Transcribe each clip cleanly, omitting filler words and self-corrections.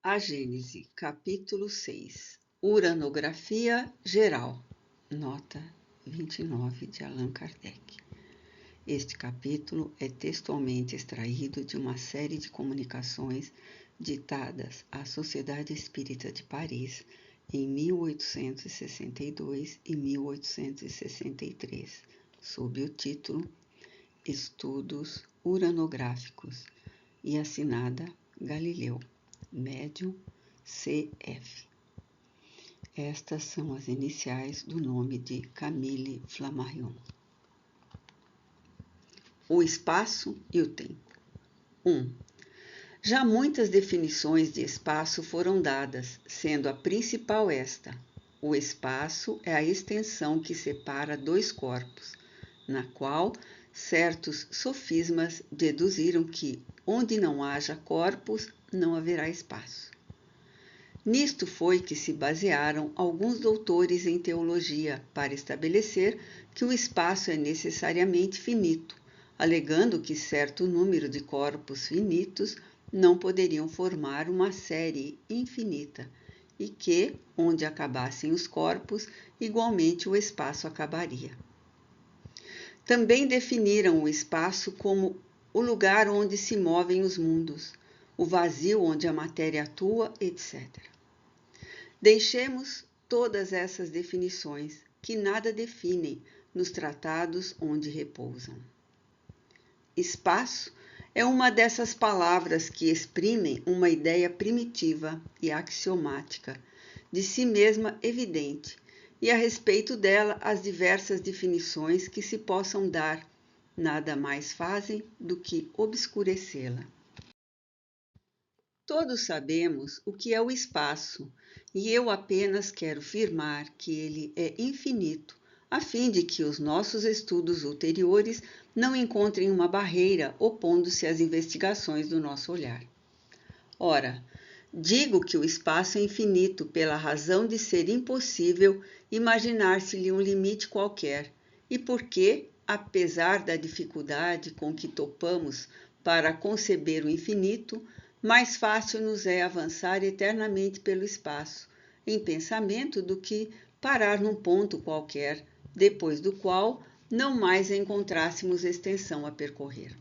A Gênese, capítulo 6. Uranografia geral. Nota 29 de Allan Kardec. Este capítulo é textualmente extraído de uma série de comunicações ditadas à Sociedade Espírita de Paris em 1862 e 1863, sob o título Estudos Uranográficos, e assinada Galileu, médium CF. Estas são as iniciais do nome de Camille Flammarion. O espaço e o tempo. 1. Já muitas definições de espaço foram dadas, sendo a principal esta: o espaço é a extensão que separa dois corpos, na qual certos sofismas deduziram que, onde não haja corpos, não haverá espaço. Nisto foi que se basearam alguns doutores em teologia para estabelecer que o espaço é necessariamente finito, alegando que certo número de corpos finitos não poderiam formar uma série infinita e que, onde acabassem os corpos, igualmente o espaço acabaria. Também definiram o espaço como o lugar onde se movem os mundos, o vazio onde a matéria atua, etc. Deixemos todas essas definições, que nada definem, nos tratados onde repousam. Espaço é uma dessas palavras que exprimem uma ideia primitiva e axiomática, de si mesma evidente, e a respeito dela as diversas definições que se possam dar nada mais fazem do que obscurecê-la. Todos sabemos o que é o espaço, e eu apenas quero afirmar que ele é infinito, a fim de que os nossos estudos ulteriores não encontrem uma barreira opondo-se às investigações do nosso olhar. Ora, digo que o espaço é infinito pela razão de ser impossível imaginar-se-lhe um limite qualquer, e porque, apesar da dificuldade com que topamos para conceber o infinito, mais fácil nos é avançar eternamente pelo espaço, em pensamento, do que parar num ponto qualquer, depois do qual não mais encontrássemos extensão a percorrer.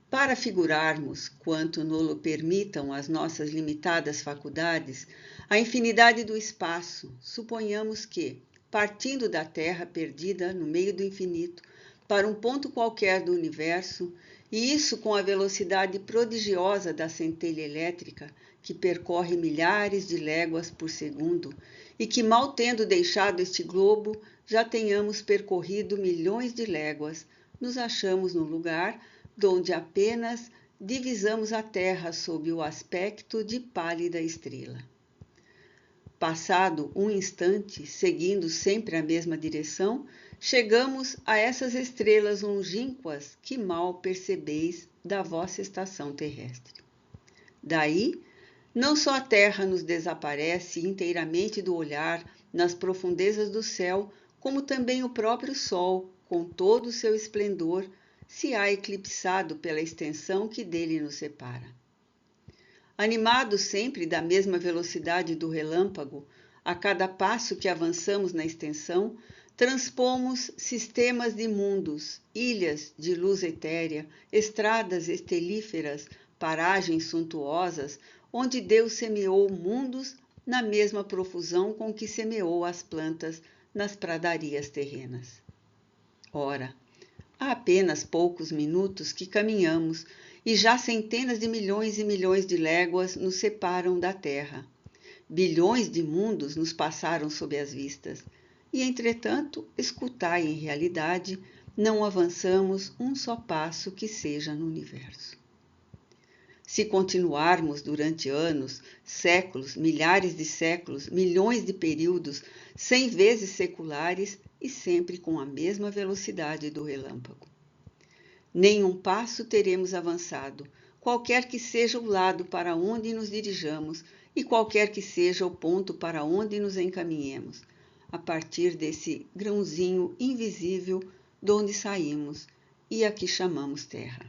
Para figurarmos, quanto nolo permitam as nossas limitadas faculdades, a infinidade do espaço, suponhamos que, partindo da Terra perdida no meio do infinito, para um ponto qualquer do universo, e isso com a velocidade prodigiosa da centelha elétrica, que percorre milhares de léguas por segundo, e que, mal tendo deixado este globo, já tenhamos percorrido milhões de léguas, nos achamos no lugar donde apenas divisamos a Terra sob o aspecto de pálida estrela. Passado um instante, seguindo sempre a mesma direção, chegamos a essas estrelas longínquas que mal percebeis da vossa estação terrestre. Daí, não só a Terra nos desaparece inteiramente do olhar nas profundezas do céu, como também o próprio Sol, com todo o seu esplendor, se há eclipsado pela extensão que dele nos separa. Animados sempre da mesma velocidade do relâmpago, a cada passo que avançamos na extensão, transpomos sistemas de mundos, ilhas de luz etérea, estradas estelíferas, paragens suntuosas, onde Deus semeou mundos na mesma profusão com que semeou as plantas nas pradarias terrenas. Ora, há apenas poucos minutos que caminhamos e já centenas de milhões e milhões de léguas nos separam da Terra. Bilhões de mundos nos passaram sob as vistas e, entretanto, escutai, em realidade, não avançamos um só passo que seja no universo. Se continuarmos durante anos, séculos, milhares de séculos, milhões de períodos, 100 vezes seculares e sempre com a mesma velocidade do relâmpago, nenhum passo teremos avançado, qualquer que seja o lado para onde nos dirijamos e qualquer que seja o ponto para onde nos encaminhemos, a partir desse grãozinho invisível de onde saímos e a que chamamos Terra.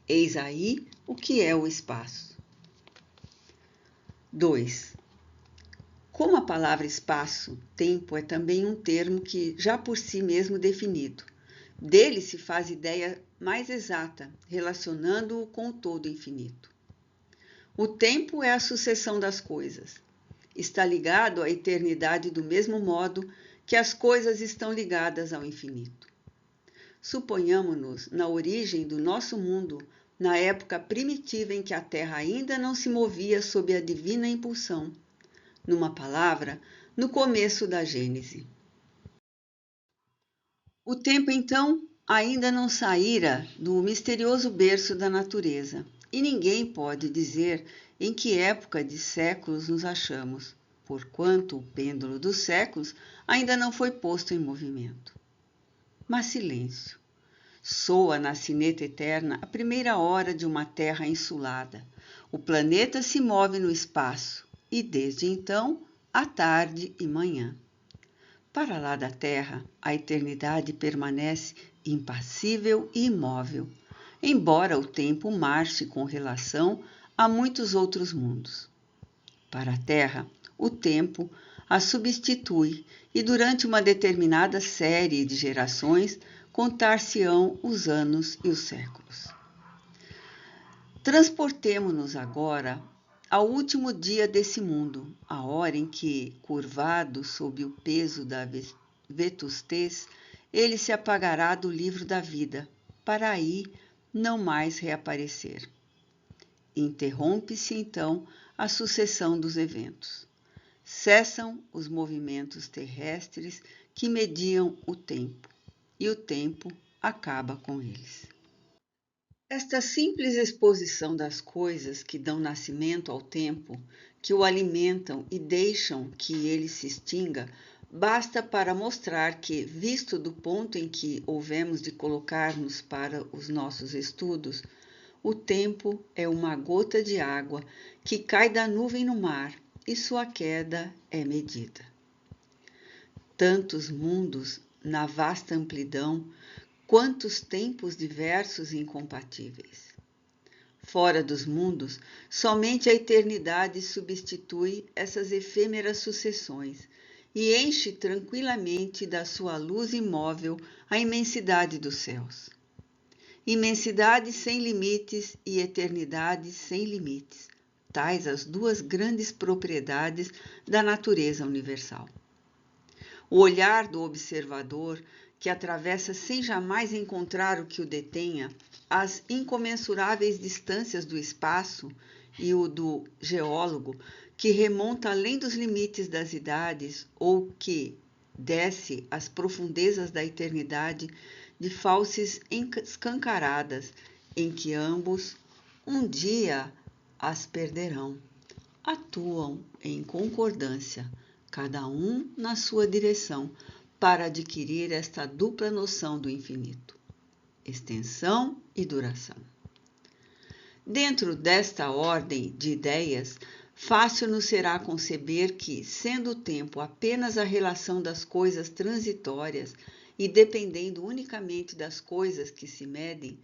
Eis aí o que é o espaço. 2. Como a palavra espaço-tempo é também um termo que já por si mesmo definido, dele se faz ideia mais exata, relacionando-o com o todo infinito. O tempo é a sucessão das coisas. Está ligado à eternidade do mesmo modo que as coisas estão ligadas ao infinito. Suponhamos-nos na origem do nosso mundo, na época primitiva em que a Terra ainda não se movia sob a divina impulsão. Numa palavra, no começo da Gênese. O tempo, então, ainda não saíra do misterioso berço da natureza, e ninguém pode dizer em que época de séculos nos achamos, porquanto o pêndulo dos séculos ainda não foi posto em movimento. Mas silêncio. Soa na sineta eterna a primeira hora de uma terra insulada. O planeta se move no espaço, e desde então, à tarde e manhã. Para lá da Terra, a eternidade permanece impassível e imóvel, embora o tempo marche com relação a muitos outros mundos. Para a Terra, o tempo a substitui e durante uma determinada série de gerações contar-se-ão os anos e os séculos. Transportemo-nos agora ao último dia desse mundo, a hora em que, curvado sob o peso da vetustez, ele se apagará do livro da vida, para aí não mais reaparecer. Interrompe-se, então, a sucessão dos eventos. Cessam os movimentos terrestres que mediam o tempo, e o tempo acaba com eles. Esta simples exposição das coisas que dão nascimento ao tempo, que o alimentam e deixam que ele se extinga, basta para mostrar que, visto do ponto em que houvemos de colocar-nos para os nossos estudos, o tempo é uma gota de água que cai da nuvem no mar e sua queda é medida. Tantos mundos na vasta amplidão, quantos tempos diversos e incompatíveis. Fora dos mundos, somente a eternidade substitui essas efêmeras sucessões e enche tranquilamente da sua luz imóvel a imensidade dos céus. Imensidade sem limites e eternidade sem limites, tais as duas grandes propriedades da natureza universal. O olhar do observador, que atravessa sem jamais encontrar o que o detenha, as incomensuráveis distâncias do espaço, e o do geólogo, que remonta além dos limites das idades ou que desce às profundezas da eternidade de fauces escancaradas, em que ambos um dia as perderão. Atuam em concordância, cada um na sua direção, para adquirir esta dupla noção do infinito, extensão e duração. Dentro desta ordem de ideias, fácil nos será conceber que, sendo o tempo apenas a relação das coisas transitórias e dependendo unicamente das coisas que se medem,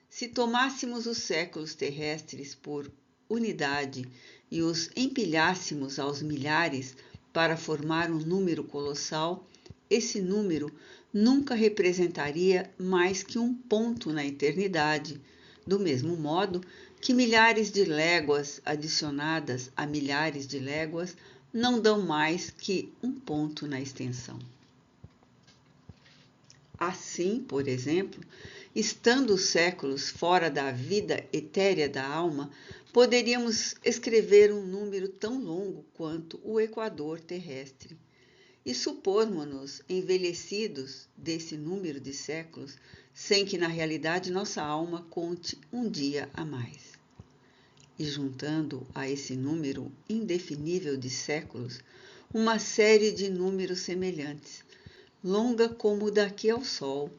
se tomássemos os séculos terrestres por unidade e os empilhássemos aos milhares para formar um número colossal, esse número nunca representaria mais que um ponto na eternidade, do mesmo modo que milhares de léguas adicionadas a milhares de léguas não dão mais que um ponto na extensão. Assim, por exemplo, estando os séculos fora da vida etérea da alma, poderíamos escrever um número tão longo quanto o equador terrestre e supormos-nos envelhecidos desse número de séculos, sem que na realidade nossa alma conte um dia a mais. E juntando a esse número indefinível de séculos, uma série de números semelhantes, longa como daqui ao Sol,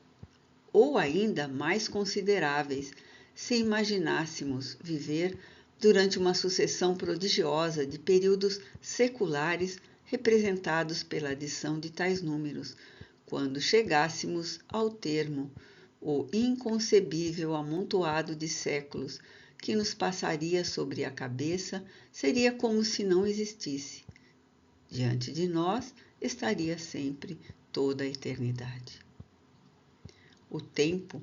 ou ainda mais consideráveis, se imaginássemos viver durante uma sucessão prodigiosa de períodos seculares representados pela adição de tais números, quando chegássemos ao termo, o inconcebível amontoado de séculos que nos passaria sobre a cabeça seria como se não existisse. Diante de nós estaria sempre toda a eternidade. O tempo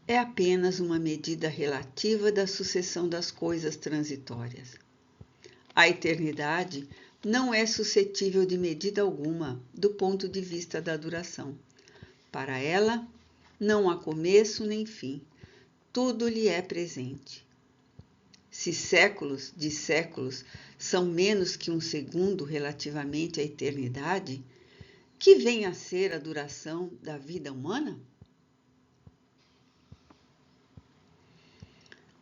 é apenas uma medida relativa da sucessão das coisas transitórias. A eternidade não é suscetível de medida alguma do ponto de vista da duração. Para ela, não há começo nem fim, tudo lhe é presente. Se séculos de séculos são menos que um segundo relativamente à eternidade, que vem a ser a duração da vida humana?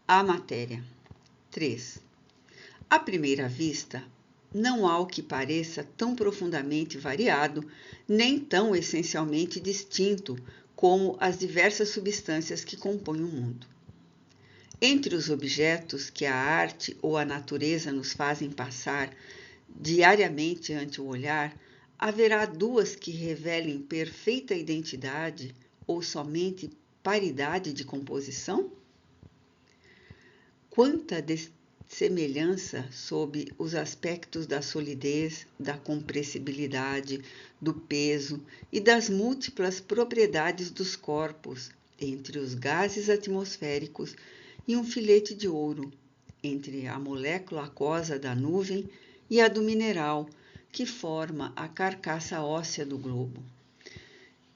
A matéria. 3. À primeira vista, não há o que pareça tão profundamente variado, nem tão essencialmente distinto como as diversas substâncias que compõem o mundo. Entre os objetos que a arte ou a natureza nos fazem passar diariamente ante o olhar, haverá duas que revelem perfeita identidade ou somente paridade de composição? Quanta semelhança sob os aspectos da solidez, da compressibilidade, do peso e das múltiplas propriedades dos corpos entre os gases atmosféricos e um filete de ouro, entre a molécula aquosa da nuvem e a do mineral, que forma a carcaça óssea do globo.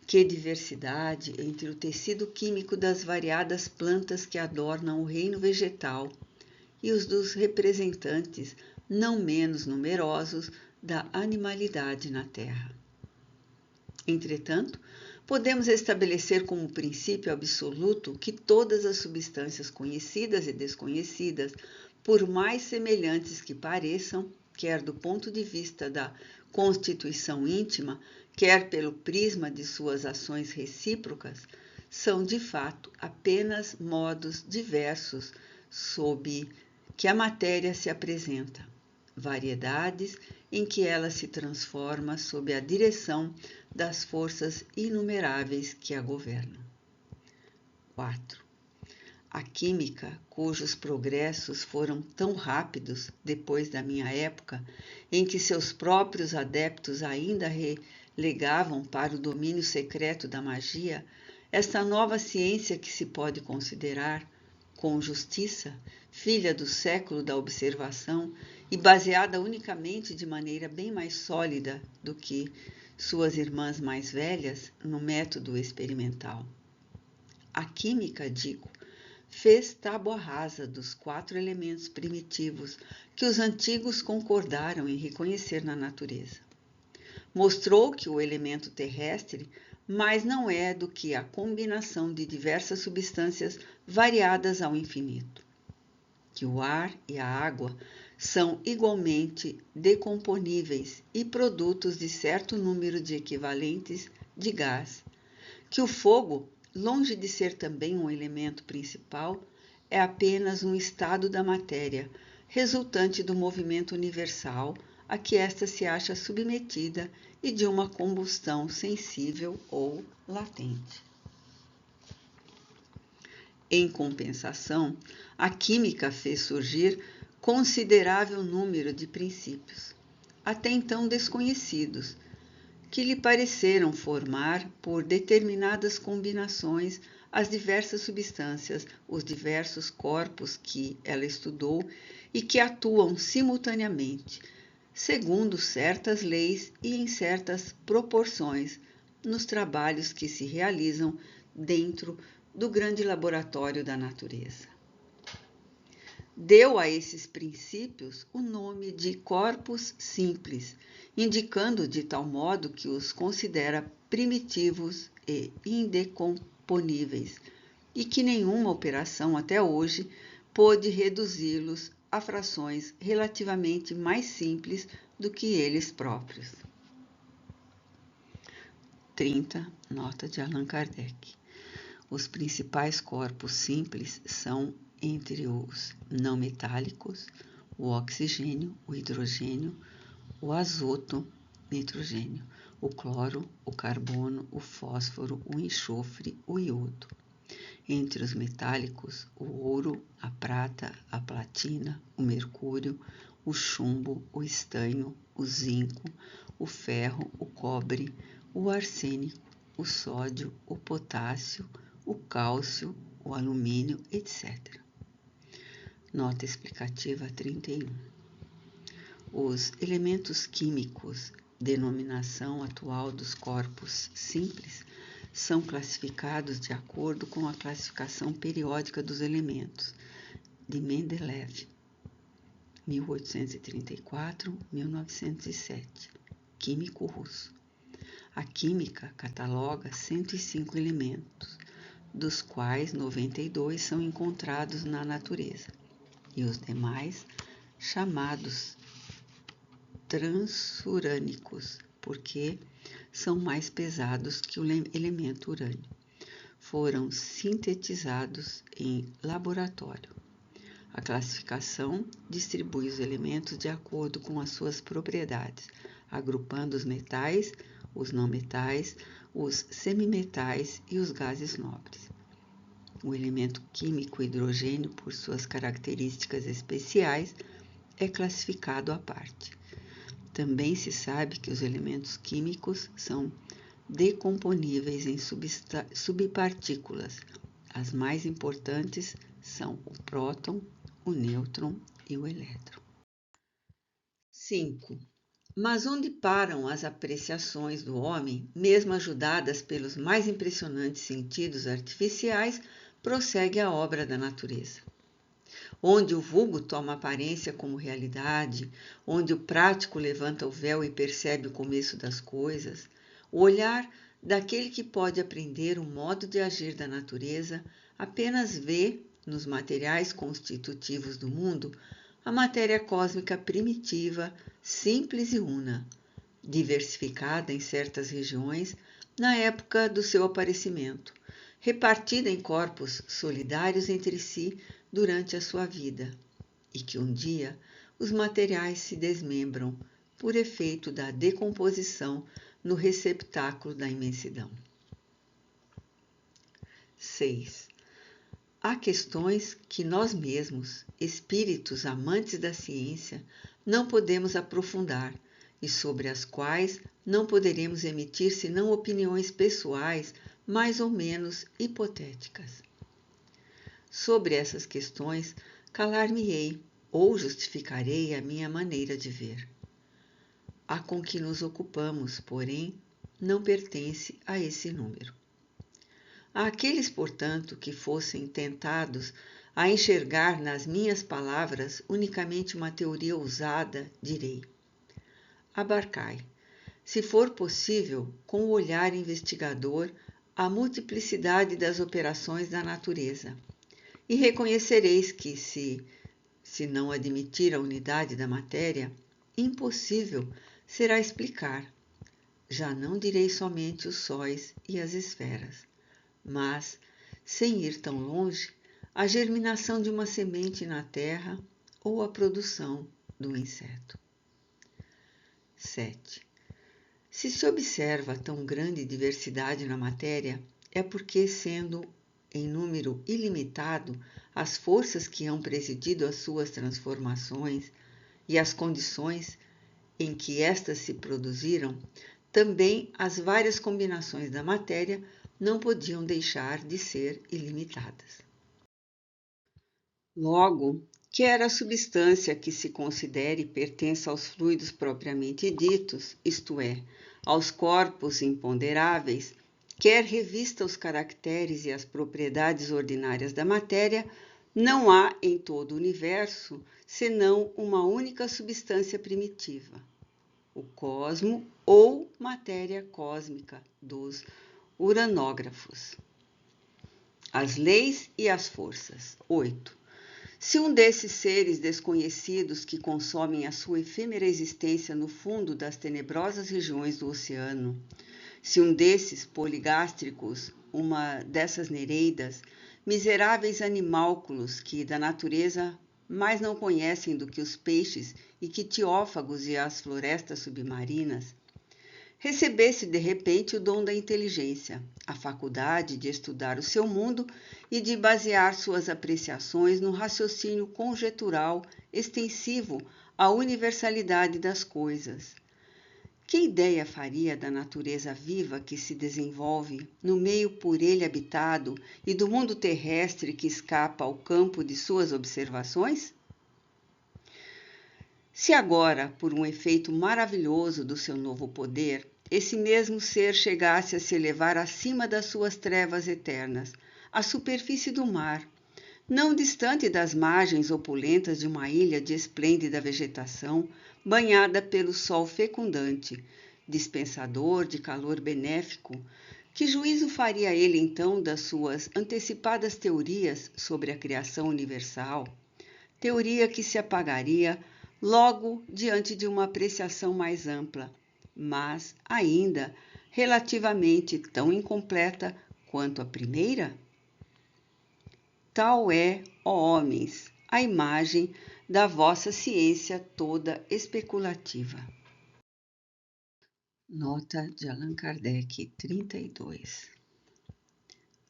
Que diversidade entre o tecido químico das variadas plantas que adornam o reino vegetal e os dos representantes, não menos numerosos, da animalidade na Terra. Entretanto, podemos estabelecer como princípio absoluto que todas as substâncias conhecidas e desconhecidas, por mais semelhantes que pareçam, quer do ponto de vista da constituição íntima, quer pelo prisma de suas ações recíprocas, são de fato apenas modos diversos sob que a matéria se apresenta, variedades em que ela se transforma sob a direção das forças inumeráveis que a governam. 4. A química, cujos progressos foram tão rápidos depois da minha época, em que seus próprios adeptos ainda relegavam para o domínio secreto da magia, esta nova ciência que se pode considerar, com justiça, filha do século da observação e baseada unicamente de maneira bem mais sólida do que suas irmãs mais velhas no método experimental. A química, digo, fez tábua rasa dos 4 elementos primitivos que os antigos concordaram em reconhecer na natureza. Mostrou que o elemento terrestre mais não é do que a combinação de diversas substâncias variadas ao infinito. Que o ar e a água são igualmente decomponíveis e produtos de certo número de equivalentes de gás. Que o fogo, longe de ser também um elemento principal, é apenas um estado da matéria, resultante do movimento universal a que esta se acha submetida e de uma combustão sensível ou latente. Em compensação, a química fez surgir considerável número de princípios, até então desconhecidos, que lhe pareceram formar, por determinadas combinações, as diversas substâncias, os diversos corpos que ela estudou e que atuam simultaneamente, segundo certas leis e em certas proporções, nos trabalhos que se realizam dentro do grande laboratório da natureza. Deu a esses princípios o nome de corpos simples, indicando de tal modo que os considera primitivos e indecomponíveis, e que nenhuma operação até hoje pôde reduzi-los a frações relativamente mais simples do que eles próprios. 30. Nota de Allan Kardec. Os principais corpos simples são, entre os não metálicos, o oxigênio, o hidrogênio, o azoto, nitrogênio, o cloro, o carbono, o fósforo, o enxofre, o iodo. Entre os metálicos, o ouro, a prata, a platina, o mercúrio, o chumbo, o estanho, o zinco, o ferro, o cobre, o arsênico, o sódio, o potássio, o cálcio, o alumínio, etc. Nota explicativa 31. Os elementos químicos, denominação atual dos corpos simples, são classificados de acordo com a classificação periódica dos elementos, de Mendeleev, 1834-1907, químico russo. A química cataloga 105 elementos, dos quais 92 são encontrados na natureza, e os demais, chamados transurânicos, porque são mais pesados que o elemento urânio, foram sintetizados em laboratório. A classificação distribui os elementos de acordo com as suas propriedades, agrupando os metais, os não metais, os semimetais e os gases nobres. O elemento químico hidrogênio, por suas características especiais, é classificado à parte. Também se sabe que os elementos químicos são decomponíveis em subpartículas. As mais importantes são o próton, o nêutron e o elétron. 5. Mas onde param as apreciações do homem, mesmo ajudadas pelos mais impressionantes sentidos artificiais, prossegue a obra da natureza. Onde o vulgo toma aparência como realidade, onde o prático levanta o véu e percebe o começo das coisas, o olhar daquele que pode aprender o modo de agir da natureza apenas vê, nos materiais constitutivos do mundo, a matéria cósmica primitiva, simples e una, diversificada em certas regiões na época do seu aparecimento, repartida em corpos solidários entre si durante a sua vida, e que um dia os materiais se desmembram por efeito da decomposição no receptáculo da imensidão. 6. Há questões que nós mesmos, espíritos amantes da ciência, não podemos aprofundar e sobre as quais não poderemos emitir senão opiniões pessoais mais ou menos hipotéticas. Sobre essas questões, calar-me-ei ou justificarei a minha maneira de ver. A com que nos ocupamos, porém, não pertence a esse número. Àqueles, portanto, que fossem tentados a enxergar nas minhas palavras unicamente uma teoria ousada, direi: abarcai, se for possível, com o olhar investigador, a multiplicidade das operações da natureza, e reconhecereis que, se não admitir a unidade da matéria, impossível será explicar. Já não direi somente os sóis e as esferas, mas, sem ir tão longe, a germinação de uma semente na terra ou a produção do inseto. 7. Se se observa tão grande diversidade na matéria, é porque, sendo em número ilimitado as forças que hão presidido as suas transformações e as condições em que estas se produziram, também as várias combinações da matéria não podiam deixar de ser ilimitadas. Logo, quer a substância que se considere pertença aos fluidos propriamente ditos, isto é, aos corpos imponderáveis, quer revista os caracteres e as propriedades ordinárias da matéria, não há em todo o universo senão uma única substância primitiva, o cosmo ou matéria cósmica dos uranógrafos. As leis e as forças. 8. Se um desses seres desconhecidos que consomem a sua efêmera existência no fundo das tenebrosas regiões do oceano, se um desses poligástricos, uma dessas nereidas, miseráveis animálculos que da natureza mais não conhecem do que os peixes, ictiófagos e as florestas submarinas, recebesse de repente o dom da inteligência, a faculdade de estudar o seu mundo e de basear suas apreciações no raciocínio conjetural extensivo à universalidade das coisas. Que ideia faria da natureza viva que se desenvolve no meio por ele habitado e do mundo terrestre que escapa ao campo de suas observações? Se agora, por um efeito maravilhoso do seu novo poder, esse mesmo ser chegasse a se elevar acima das suas trevas eternas, à superfície do mar, não distante das margens opulentas de uma ilha de esplêndida vegetação, banhada pelo sol fecundante, dispensador de calor benéfico, que juízo faria ele então das suas antecipadas teorias sobre a criação universal? Teoria que se apagaria logo diante de uma apreciação mais ampla, mas ainda relativamente tão incompleta quanto a primeira? Tal é, ó homens, a imagem da vossa ciência toda especulativa. Nota de Allan Kardec 32.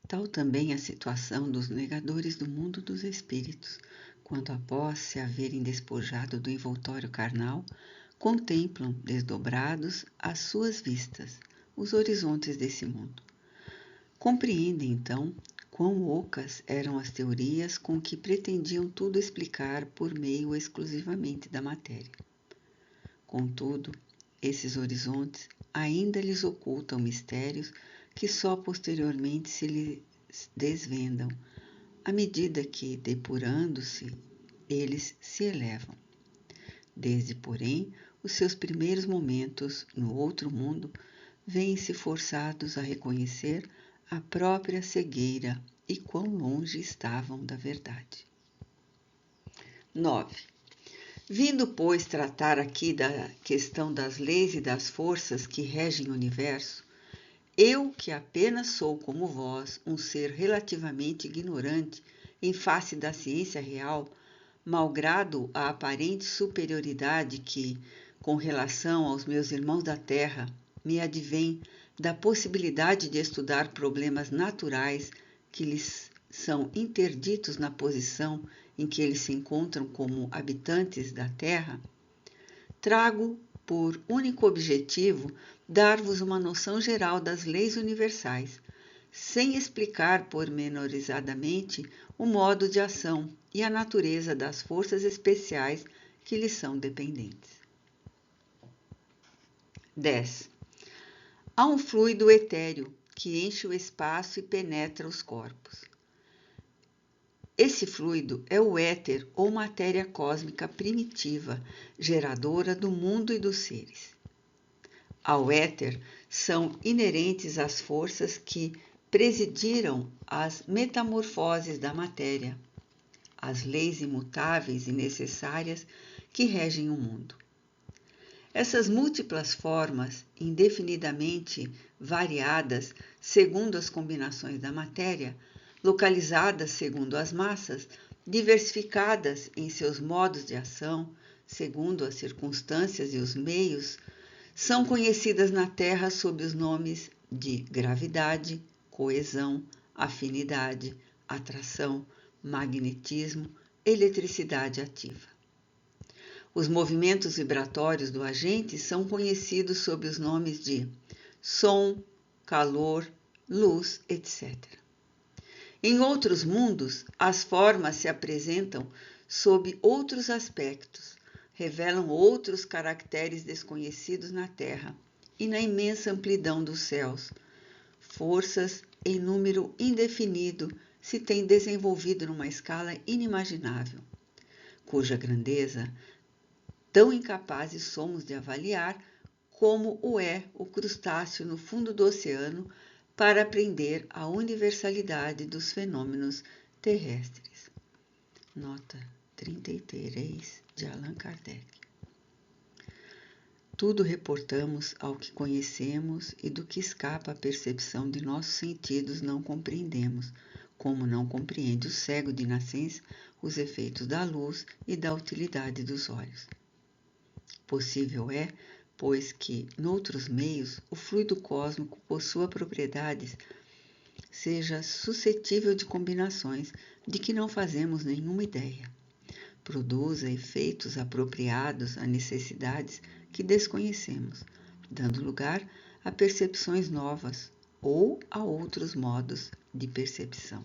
Tal também a situação dos negadores do mundo dos espíritos, quando após se haverem despojado do envoltório carnal, contemplam, desdobrados às suas vistas, os horizontes desse mundo. Compreendem, então, quão ocas eram as teorias com que pretendiam tudo explicar por meio exclusivamente da matéria. Contudo, esses horizontes ainda lhes ocultam mistérios que só posteriormente se lhes desvendam, à medida que, depurando-se, eles se elevam. Desde, porém, os seus primeiros momentos no outro mundo, vêm-se forçados a reconhecer a própria cegueira e quão longe estavam da verdade. 9. Vindo, pois, tratar aqui da questão das leis e das forças que regem o universo, eu, que apenas sou como vós, um ser relativamente ignorante em face da ciência real, malgrado a aparente superioridade que, com relação aos meus irmãos da Terra, me advém da possibilidade de estudar problemas naturais que lhes são interditos na posição em que eles se encontram como habitantes da Terra, trago por único objetivo dar-vos uma noção geral das leis universais, sem explicar pormenorizadamente o modo de ação e a natureza das forças especiais que lhes são dependentes. 10. Há um fluido etéreo que enche o espaço e penetra os corpos. Esse fluido é o éter ou matéria cósmica primitiva, geradora do mundo e dos seres. Ao éter são inerentes as forças que presidiram as metamorfoses da matéria, as leis imutáveis e necessárias que regem o mundo. Essas múltiplas formas, indefinidamente variadas segundo as combinações da matéria, localizadas segundo as massas, diversificadas em seus modos de ação, segundo as circunstâncias e os meios, são conhecidas na Terra sob os nomes de gravidade, coesão, afinidade, atração, magnetismo, eletricidade ativa. Os movimentos vibratórios do agente são conhecidos sob os nomes de som, calor, luz, etc. Em outros mundos, as formas se apresentam sob outros aspectos, revelam outros caracteres desconhecidos na Terra e na imensa amplidão dos céus. Forças em número indefinido se têm desenvolvido numa escala inimaginável, cuja grandeza tão incapazes somos de avaliar como o é o crustáceo no fundo do oceano para aprender a universalidade dos fenômenos terrestres. Nota 33 de Allan Kardec. Tudo reportamos ao que conhecemos e do que escapa à percepção de nossos sentidos não compreendemos, como não compreende o cego de nascença os efeitos da luz e da utilidade dos olhos. Possível é, pois, que, noutros meios, o fluido cósmico possua propriedades, seja suscetível de combinações de que não fazemos nenhuma ideia, produza efeitos apropriados a necessidades que desconhecemos, dando lugar a percepções novas ou a outros modos de percepção.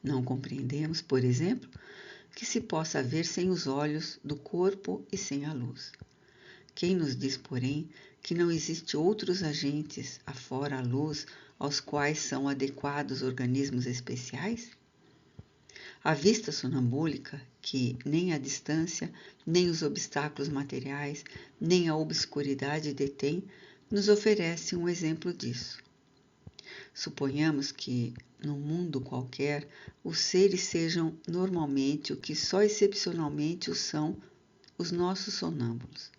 Não compreendemos, por exemplo, que se possa ver sem os olhos do corpo e sem a luz. Quem nos diz, porém, que não existe outros agentes afora a luz aos quais são adequados organismos especiais? A vista sonambúlica, que nem a distância, nem os obstáculos materiais, nem a obscuridade detém, nos oferece um exemplo disso. Suponhamos que, num mundo qualquer, os seres sejam normalmente o que só excepcionalmente o são os nossos sonâmbulos.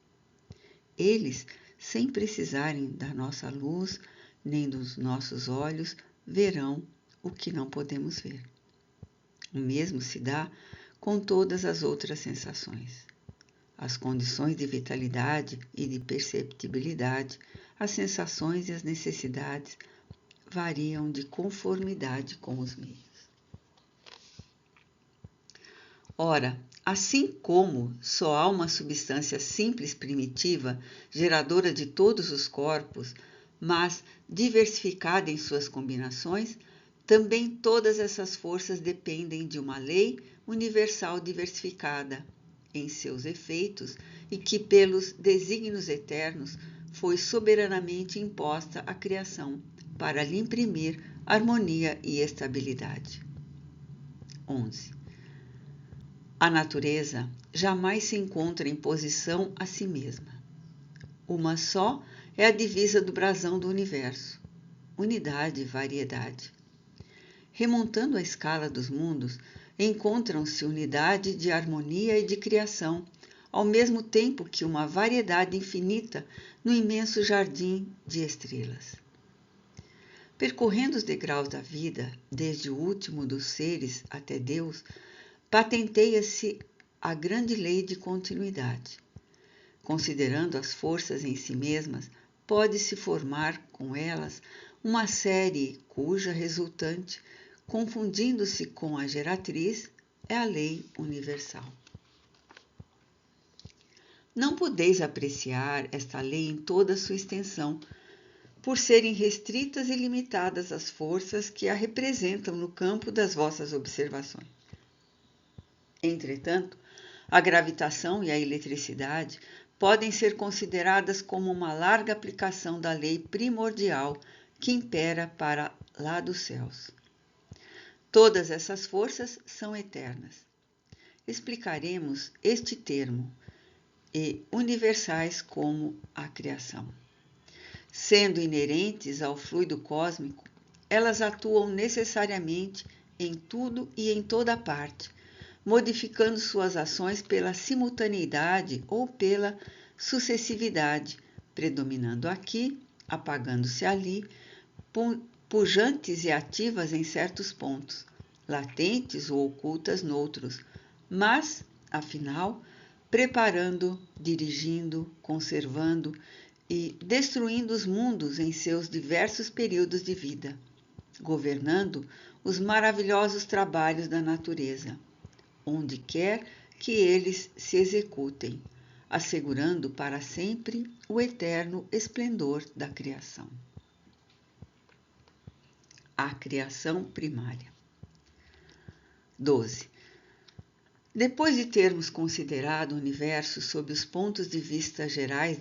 Eles, sem precisarem da nossa luz, nem dos nossos olhos, verão o que não podemos ver. O mesmo se dá com todas as outras sensações. As condições de vitalidade e de perceptibilidade, as sensações e as necessidades variam de conformidade com os meios. Ora, assim como só há uma substância simples primitiva, geradora de todos os corpos, mas diversificada em suas combinações, também todas essas forças dependem de uma lei universal diversificada em seus efeitos e que, pelos desígnios eternos, foi soberanamente imposta à criação para lhe imprimir harmonia e estabilidade. 11. A natureza jamais se encontra em posição a si mesma. Uma só é a divisa do brasão do universo: unidade e variedade. Remontando a escala dos mundos, encontram-se unidade de harmonia e de criação, ao mesmo tempo que uma variedade infinita no imenso jardim de estrelas. Percorrendo os degraus da vida, desde o último dos seres até Deus, patenteia-se a grande lei de continuidade. Considerando as forças em si mesmas, pode-se formar com elas uma série cuja resultante, confundindo-se com a geratriz, é a lei universal. Não podeis apreciar esta lei em toda a sua extensão, por serem restritas e limitadas as forças que a representam no campo das vossas observações. Entretanto, a gravitação e a eletricidade podem ser consideradas como uma larga aplicação da lei primordial que impera para lá dos céus. Todas essas forças são eternas. Explicaremos este termo e universais como a criação. Sendo inerentes ao fluido cósmico, elas atuam necessariamente em tudo e em toda parte, modificando suas ações pela simultaneidade ou pela sucessividade, predominando aqui, apagando-se ali, pujantes e ativas em certos pontos, latentes ou ocultas noutros, mas, afinal, preparando, dirigindo, conservando e destruindo os mundos em seus diversos períodos de vida, governando os maravilhosos trabalhos da natureza, onde quer que eles se executem, assegurando para sempre o eterno esplendor da criação. A criação primária. 12. Depois de termos considerado o universo sob os pontos de vista gerais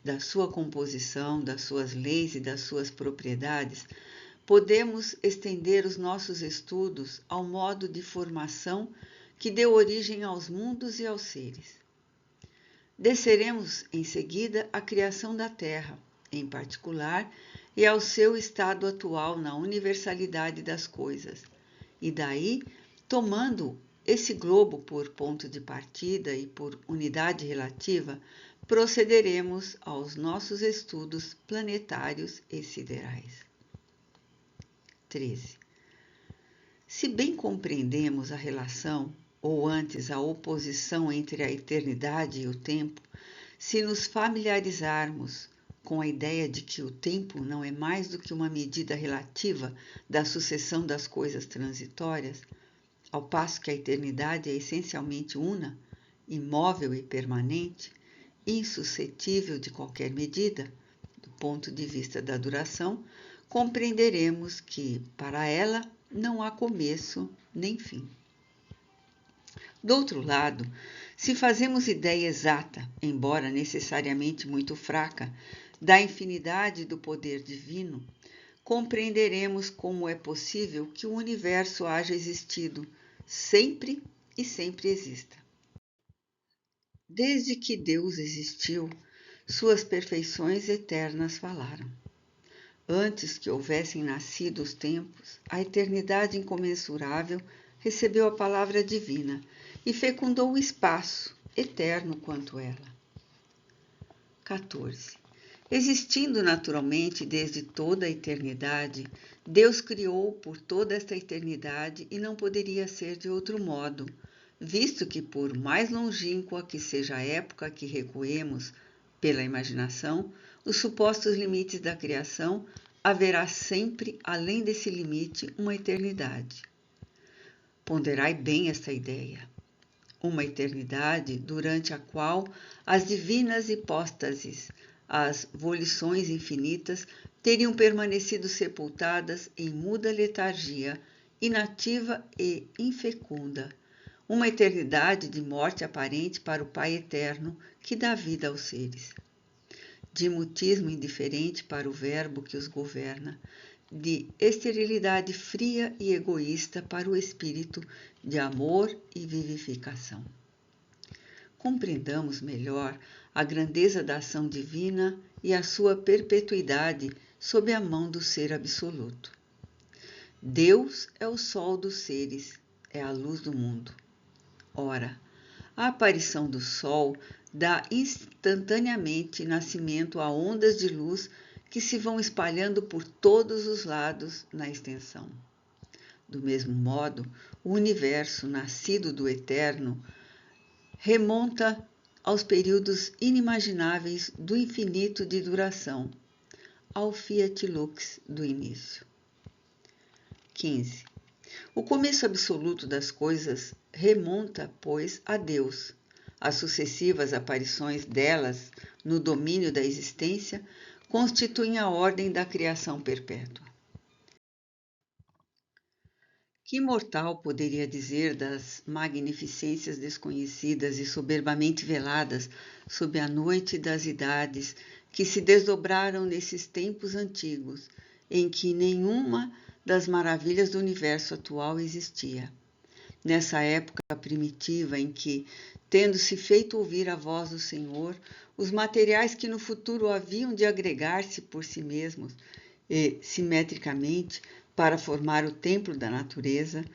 da sua composição, das suas leis e das suas propriedades, podemos estender os nossos estudos ao modo de formação que deu origem aos mundos e aos seres. Desceremos em seguida à criação da Terra, em particular, e ao seu estado atual na universalidade das coisas, e daí, tomando esse globo por ponto de partida e por unidade relativa, procederemos aos nossos estudos planetários e siderais. 13. Se bem compreendemos a relação, ou antes a oposição entre a eternidade e o tempo, se nos familiarizarmos com a ideia de que o tempo não é mais do que uma medida relativa da sucessão das coisas transitórias, ao passo que a eternidade é essencialmente una, imóvel e permanente, insuscetível de qualquer medida, do ponto de vista da duração, compreenderemos que, para ela, não há começo nem fim. Do outro lado, se fazemos ideia exata, embora necessariamente muito fraca, da infinidade do poder divino, compreenderemos como é possível que o universo haja existido sempre e sempre exista. Desde que Deus existiu, suas perfeições eternas falaram. Antes que houvessem nascido os tempos, a eternidade incomensurável recebeu a palavra divina e fecundou o espaço, eterno quanto ela. 14. Existindo naturalmente desde toda a eternidade, Deus criou por toda esta eternidade e não poderia ser de outro modo, visto que, por mais longínqua que seja a época que recuemos pela imaginação, os supostos limites da criação, haverá sempre, além desse limite, uma eternidade. Ponderai bem esta ideia. Uma eternidade durante a qual as divinas hipóstases, as volições infinitas, teriam permanecido sepultadas em muda letargia, inativa e infecunda. Uma eternidade de morte aparente para o Pai Eterno, que dá vida aos seres. De mutismo indiferente para o Verbo que os governa, de esterilidade fria e egoísta para o Espírito de amor e vivificação. Compreendamos melhor a grandeza da ação divina e a sua perpetuidade sob a mão do Ser Absoluto. Deus é o sol dos seres, é a luz do mundo. Ora, a aparição do sol dá instantaneamente nascimento a ondas de luz que se vão espalhando por todos os lados na extensão. Do mesmo modo, o universo nascido do Eterno remonta aos períodos inimagináveis do infinito de duração, ao Fiat Lux do início. 15. O começo absoluto das coisas remonta, pois, a Deus. As sucessivas aparições delas no domínio da existência constituem a ordem da criação perpétua. Que mortal poderia dizer das magnificências desconhecidas e soberbamente veladas sob a noite das idades que se desdobraram nesses tempos antigos, em que nenhuma das maravilhas do universo atual existia? Nessa época primitiva em que, tendo-se feito ouvir a voz do Senhor, os materiais que no futuro haviam de agregar-se por si mesmos e simetricamente para formar o templo da natureza,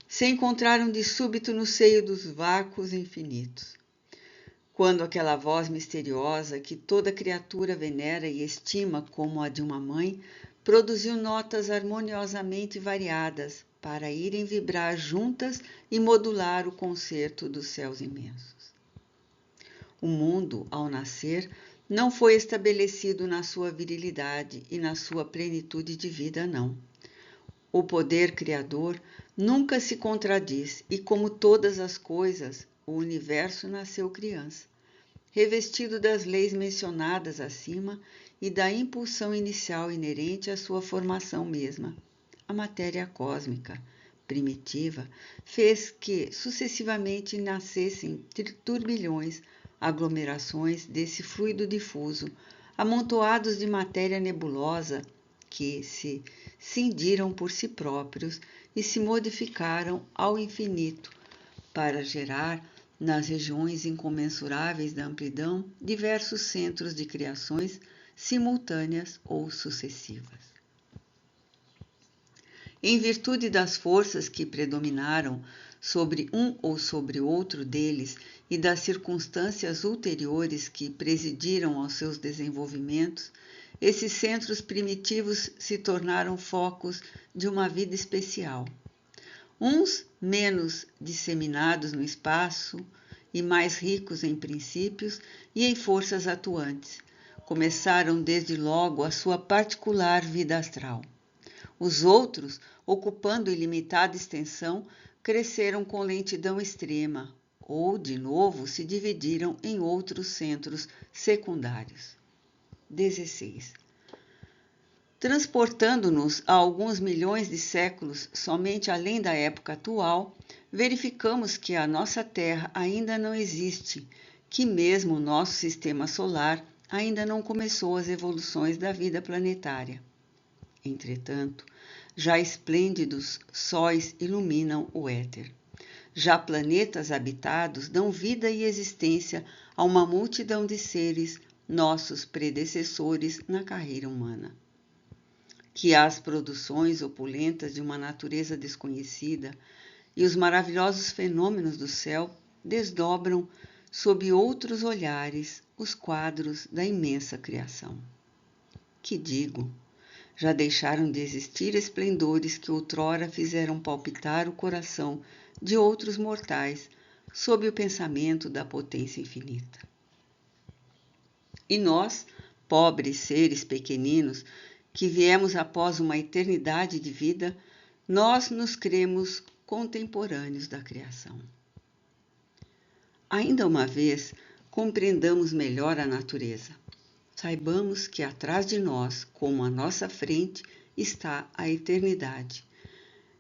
se encontraram de súbito no seio dos vácuos infinitos. Quando aquela voz misteriosa que toda criatura venera e estima como a de uma mãe, produziu notas harmoniosamente variadas para irem vibrar juntas e modular o concerto dos céus imensos. O mundo, ao nascer, não foi estabelecido na sua virilidade e na sua plenitude de vida, não. O poder criador nunca se contradiz e, como todas as coisas, o universo nasceu criança, revestido das leis mencionadas acima e da impulsão inicial inerente à sua formação mesma. A matéria cósmica, primitiva, fez que sucessivamente nascessem turbilhões, aglomerações desse fluido difuso, amontoados de matéria nebulosa que se cindiram por si próprios e se modificaram ao infinito para gerar, nas regiões incomensuráveis da amplidão, diversos centros de criações simultâneas ou sucessivas. Em virtude das forças que predominaram sobre um ou sobre outro deles e das circunstâncias ulteriores que presidiram aos seus desenvolvimentos, esses centros primitivos se tornaram focos de uma vida especial. Uns menos disseminados no espaço e mais ricos em princípios e em forças atuantes. Começaram desde logo a sua particular vida astral. Os outros, ocupando ilimitada extensão, cresceram com lentidão extrema, ou, de novo, se dividiram em outros centros secundários. 16. Transportando-nos a alguns milhões de séculos somente além da época atual, verificamos que a nossa Terra ainda não existe, que mesmo o nosso sistema solar ainda não começou as evoluções da vida planetária. Entretanto, já esplêndidos sóis iluminam o éter. Já planetas habitados dão vida e existência a uma multidão de seres, nossos predecessores na carreira humana. Que as produções opulentas de uma natureza desconhecida e os maravilhosos fenômenos do céu desdobram, sob outros olhares, os quadros da imensa criação. Que digo, já deixaram de existir esplendores que outrora fizeram palpitar o coração de outros mortais sob o pensamento da potência infinita. E nós, pobres seres pequeninos, que viemos após uma eternidade de vida, nós nos cremos contemporâneos da criação. Ainda uma vez, compreendamos melhor a natureza. Saibamos que atrás de nós, como à nossa frente, está a eternidade.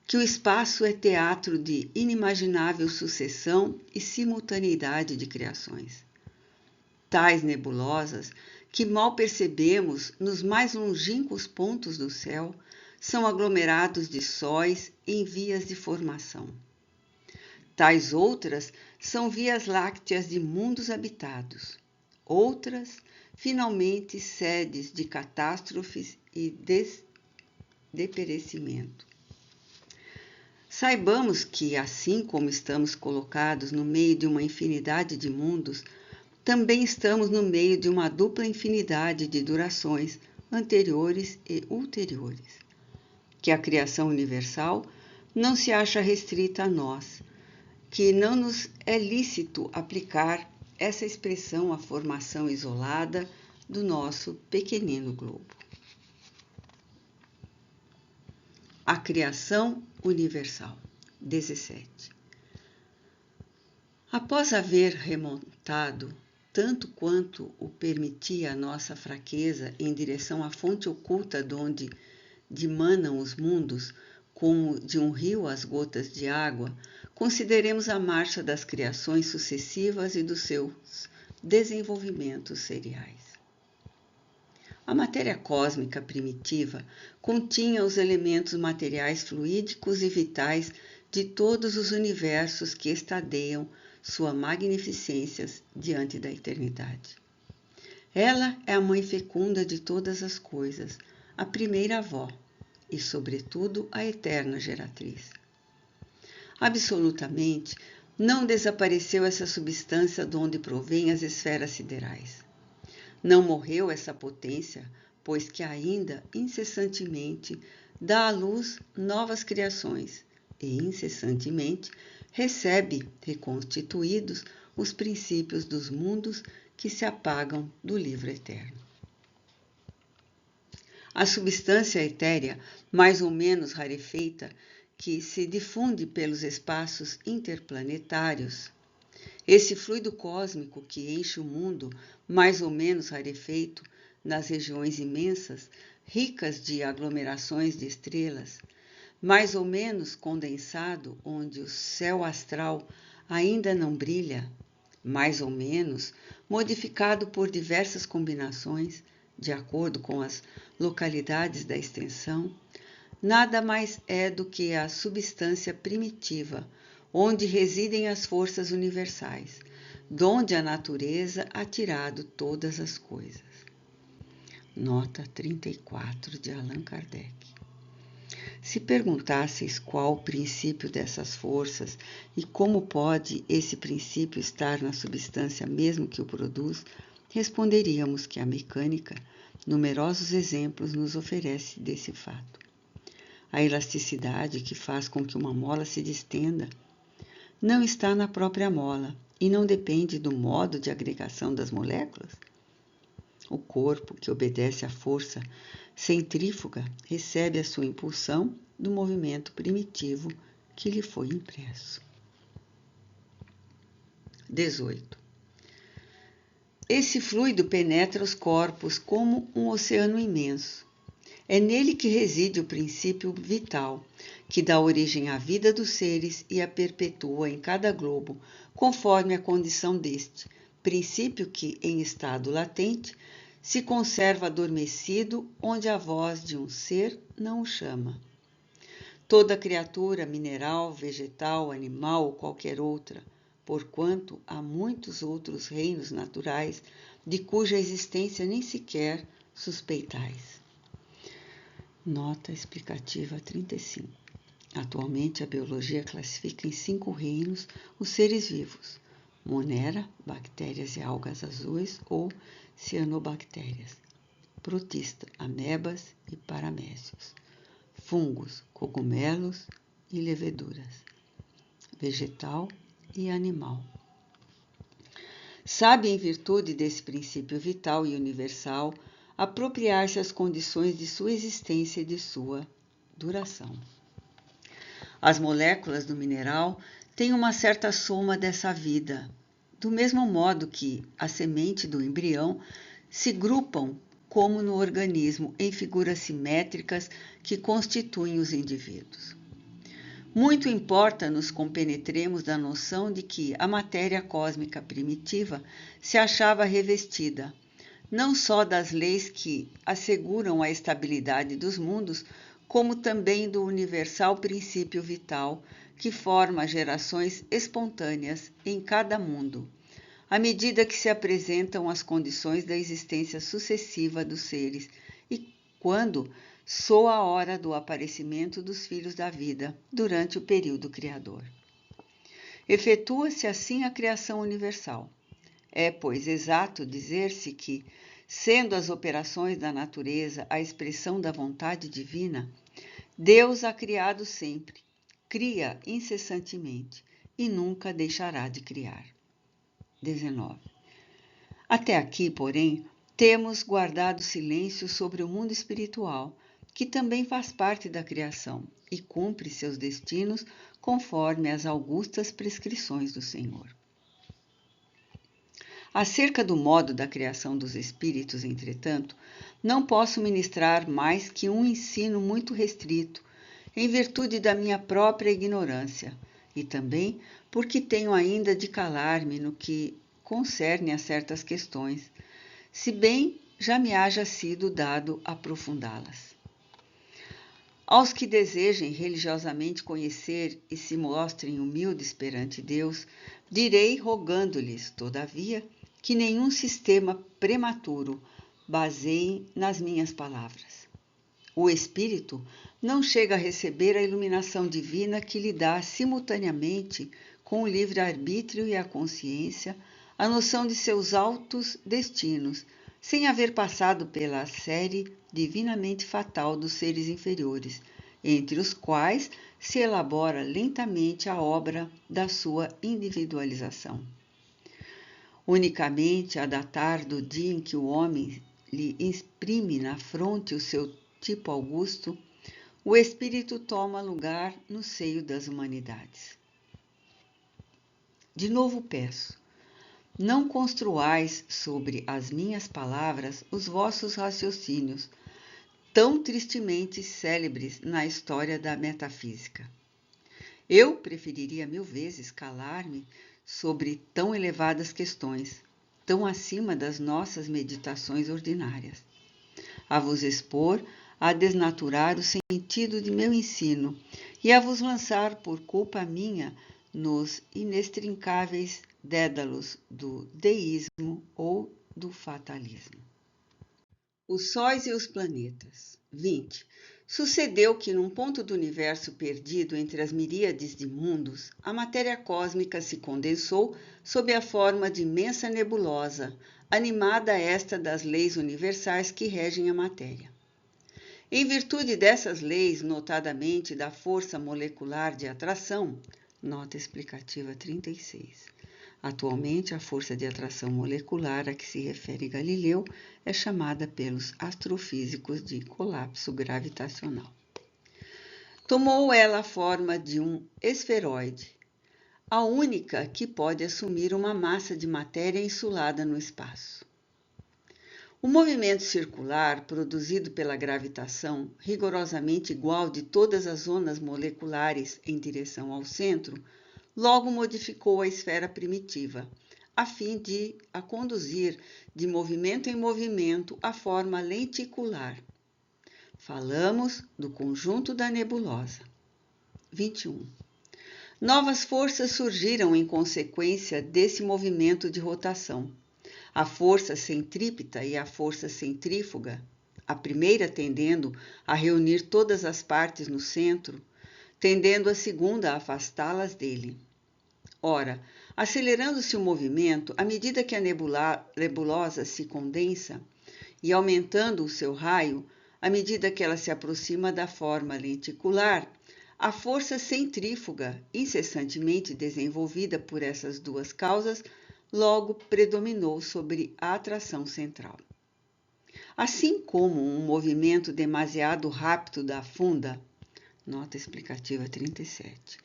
Que o espaço é teatro de inimaginável sucessão e simultaneidade de criações. Tais nebulosas, que mal percebemos nos mais longínquos pontos do céu, são aglomerados de sóis em vias de formação. Tais outras são vias lácteas de mundos habitados. Outras, finalmente, sedes de catástrofes e de perecimento. Saibamos que, assim como estamos colocados no meio de uma infinidade de mundos, também estamos no meio de uma dupla infinidade de durações anteriores e ulteriores. Que a criação universal não se acha restrita a nós, que não nos é lícito aplicar essa expressão à formação isolada do nosso pequenino globo. A criação universal. 17. Após haver remontado tanto quanto o permitia a nossa fraqueza em direção à fonte oculta donde dimanam os mundos, como de um rio as gotas de água, consideremos a marcha das criações sucessivas e dos seus desenvolvimentos seriais. A matéria cósmica primitiva continha os elementos materiais fluídicos e vitais de todos os universos que estadeiam sua magnificência diante da eternidade. Ela é a mãe fecunda de todas as coisas, a primeira avó e, sobretudo, a eterna geratriz. Absolutamente, não desapareceu essa substância de onde provém as esferas siderais. Não morreu essa potência, pois que ainda, incessantemente, dá à luz novas criações e, incessantemente, recebe, reconstituídos, os princípios dos mundos que se apagam do livro eterno. A substância etérea, mais ou menos rarefeita, que se difunde pelos espaços interplanetários, esse fluido cósmico que enche o mundo, mais ou menos rarefeito, nas regiões imensas, ricas de aglomerações de estrelas, mais ou menos condensado onde o céu astral ainda não brilha, mais ou menos modificado por diversas combinações, de acordo com as localidades da extensão, nada mais é do que a substância primitiva, onde residem as forças universais, donde a natureza ha tirado todas as coisas. Nota 34 de Allan Kardec. Se perguntasseis qual o princípio dessas forças e como pode esse princípio estar na substância mesmo que o produz, responderíamos que a mecânica, numerosos exemplos nos oferece desse fato. A elasticidade que faz com que uma mola se distenda não está na própria mola, e não depende do modo de agregação das moléculas? O corpo, que obedece à força centrífuga, recebe a sua impulsão do movimento primitivo que lhe foi impresso. 18. Esse fluido penetra os corpos como um oceano imenso. É nele que reside o princípio vital, que dá origem à vida dos seres e a perpetua em cada globo, conforme a condição deste, princípio que, em estado latente, se conserva adormecido onde a voz de um ser não o chama. Toda criatura, mineral, vegetal, animal ou qualquer outra, porquanto há muitos outros reinos naturais de cuja existência nem sequer suspeitais. Nota explicativa 35. Atualmente, a biologia classifica em 5 reinos os seres vivos: Monera, bactérias e algas azuis ou cianobactérias; protista, amebas e paramécios; fungos, cogumelos e leveduras; vegetal e animal. Sabe, em virtude desse princípio vital e universal, apropriar-se as condições de sua existência e de sua duração. As moléculas do mineral têm uma certa soma dessa vida, do mesmo modo que a semente do embrião se grupam, como no organismo, em figuras simétricas que constituem os indivíduos. Muito importa nos compenetremos da noção de que a matéria cósmica primitiva se achava revestida, não só das leis que asseguram a estabilidade dos mundos, como também do universal princípio vital que forma gerações espontâneas em cada mundo, à medida que se apresentam as condições da existência sucessiva dos seres e quando soa a hora do aparecimento dos filhos da vida durante o período criador. Efetua-se assim a criação universal. É, pois, exato dizer-se que, sendo as operações da natureza a expressão da vontade divina, Deus a criado sempre, cria incessantemente e nunca deixará de criar. 19. Até aqui, porém, temos guardado silêncio sobre o mundo espiritual, que também faz parte da criação e cumpre seus destinos conforme as augustas prescrições do Senhor. Acerca do modo da criação dos espíritos, entretanto, não posso ministrar mais que um ensino muito restrito, em virtude da minha própria ignorância, e também porque tenho ainda de calar-me no que concerne a certas questões, se bem já me haja sido dado aprofundá-las. Aos que desejem religiosamente conhecer e se mostrem humildes perante Deus, direi, rogando-lhes, todavia, que nenhum sistema prematuro baseie nas minhas palavras. O espírito não chega a receber a iluminação divina que lhe dá simultaneamente, com o livre-arbítrio e a consciência, a noção de seus altos destinos, sem haver passado pela série divinamente fatal dos seres inferiores, entre os quais se elabora lentamente a obra da sua individualização. Unicamente a datar do dia em que o homem lhe imprime na fronte o seu tipo augusto, o espírito toma lugar no seio das humanidades. De novo peço, não construais sobre as minhas palavras os vossos raciocínios, tão tristemente célebres na história da metafísica. Eu preferiria 1000 vezes calar-me sobre tão elevadas questões, tão acima das nossas meditações ordinárias, a vos expor a desnaturar o sentido de meu ensino e a vos lançar por culpa minha nos inextricáveis dédalos do deísmo ou do fatalismo. Os sóis e os planetas. 20. Sucedeu que, num ponto do universo perdido entre as miríades de mundos, a matéria cósmica se condensou sob a forma de imensa nebulosa, animada esta das leis universais que regem a matéria. Em virtude dessas leis, notadamente da força molecular de atração, nota explicativa 36, Atualmente, a força de atração molecular a que se refere Galileu é chamada pelos astrofísicos de colapso gravitacional. Tomou ela a forma de um esferoide, a única que pode assumir uma massa de matéria insulada no espaço. O movimento circular produzido pela gravitação, rigorosamente igual de todas as zonas moleculares em direção ao centro, logo modificou a esfera primitiva, a fim de a conduzir de movimento em movimento à forma lenticular. Falamos do conjunto da nebulosa. 21. Novas forças surgiram em consequência desse movimento de rotação. A força centrípeta e a força centrífuga, a primeira tendendo a reunir todas as partes no centro, tendendo a segunda a afastá-las dele. Ora, acelerando-se o movimento, à medida que a nebulosa se condensa, e aumentando o seu raio, à medida que ela se aproxima da forma lenticular, a força centrífuga, incessantemente desenvolvida por essas duas causas, logo predominou sobre a atração central. Assim como um movimento demasiado rápido da funda, nota explicativa 37,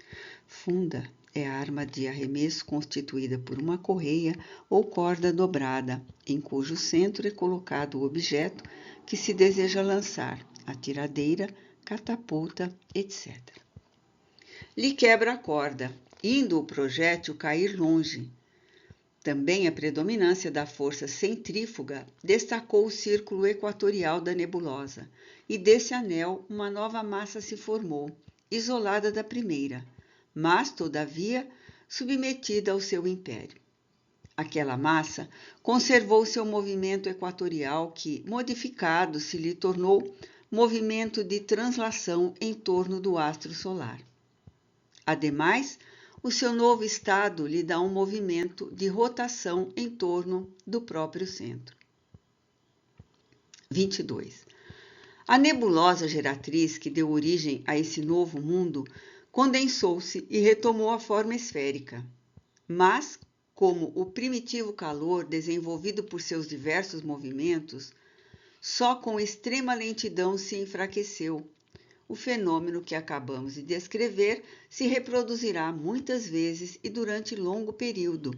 funda é a arma de arremesso constituída por uma correia ou corda dobrada, em cujo centro é colocado o objeto que se deseja lançar, atiradeira, catapulta, etc. Lhe quebra a corda, indo o projétil cair longe. Também a predominância da força centrífuga destacou o círculo equatorial da nebulosa, e desse anel uma nova massa se formou, isolada da primeira, mas, todavia, submetida ao seu império. Aquela massa conservou seu movimento equatorial que, modificado, se lhe tornou movimento de translação em torno do astro solar. Ademais, o seu novo estado lhe dá um movimento de rotação em torno do próprio centro. 22. A nebulosa geratriz que deu origem a esse novo mundo condensou-se e retomou a forma esférica. Mas, como o primitivo calor desenvolvido por seus diversos movimentos, só com extrema lentidão se enfraqueceu. O fenômeno que acabamos de descrever se reproduzirá muitas vezes e durante longo período,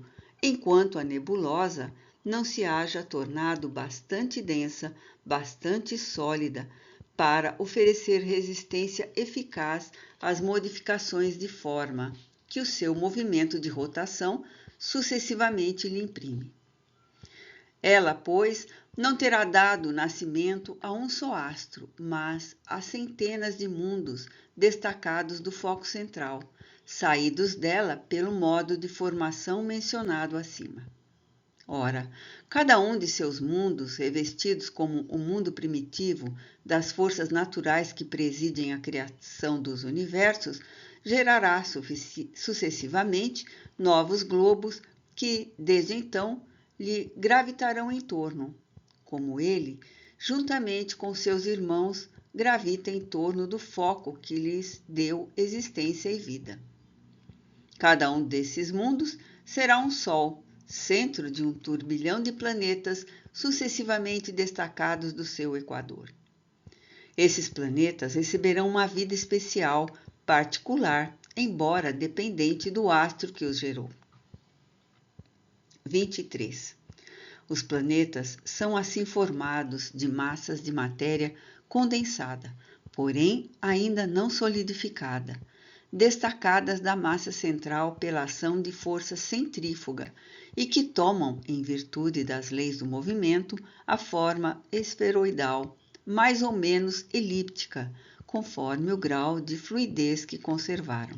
enquanto a nebulosa não se haja tornado bastante densa, bastante sólida, para oferecer resistência eficaz às modificações de forma que o seu movimento de rotação sucessivamente lhe imprime. Ela, pois, não terá dado nascimento a um só astro, mas a centenas de mundos destacados do foco central, saídos dela pelo modo de formação mencionado acima. Ora, cada um de seus mundos, revestidos como o mundo primitivo das forças naturais que presidem a criação dos universos, gerará sucessivamente novos globos que, desde então, lhe gravitarão em torno, como ele, juntamente com seus irmãos, gravita em torno do foco que lhes deu existência e vida. Cada um desses mundos será um sol, centro de um turbilhão de planetas sucessivamente destacados do seu equador. Esses planetas receberão uma vida especial, particular, embora dependente do astro que os gerou. 23. Os planetas são assim formados de massas de matéria condensada, porém ainda não solidificada, destacadas da massa central pela ação de força centrífuga e que tomam, em virtude das leis do movimento, a forma esferoidal, mais ou menos elíptica, conforme o grau de fluidez que conservaram.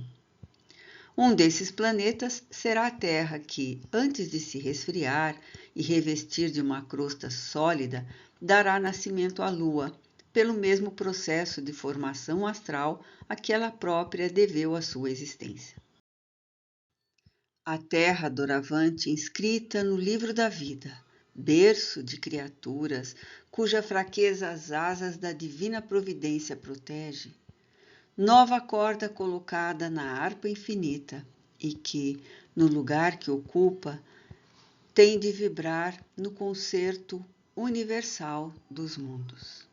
Um desses planetas será a Terra, que, antes de se resfriar e revestir de uma crosta sólida, dará nascimento à Lua, pelo mesmo processo de formação astral a que ela própria deveu a sua existência. A Terra doravante inscrita no livro da vida, berço de criaturas cuja fraqueza as asas da divina providência protege, nova corda colocada na harpa infinita e que, no lugar que ocupa, tem de vibrar no concerto universal dos mundos.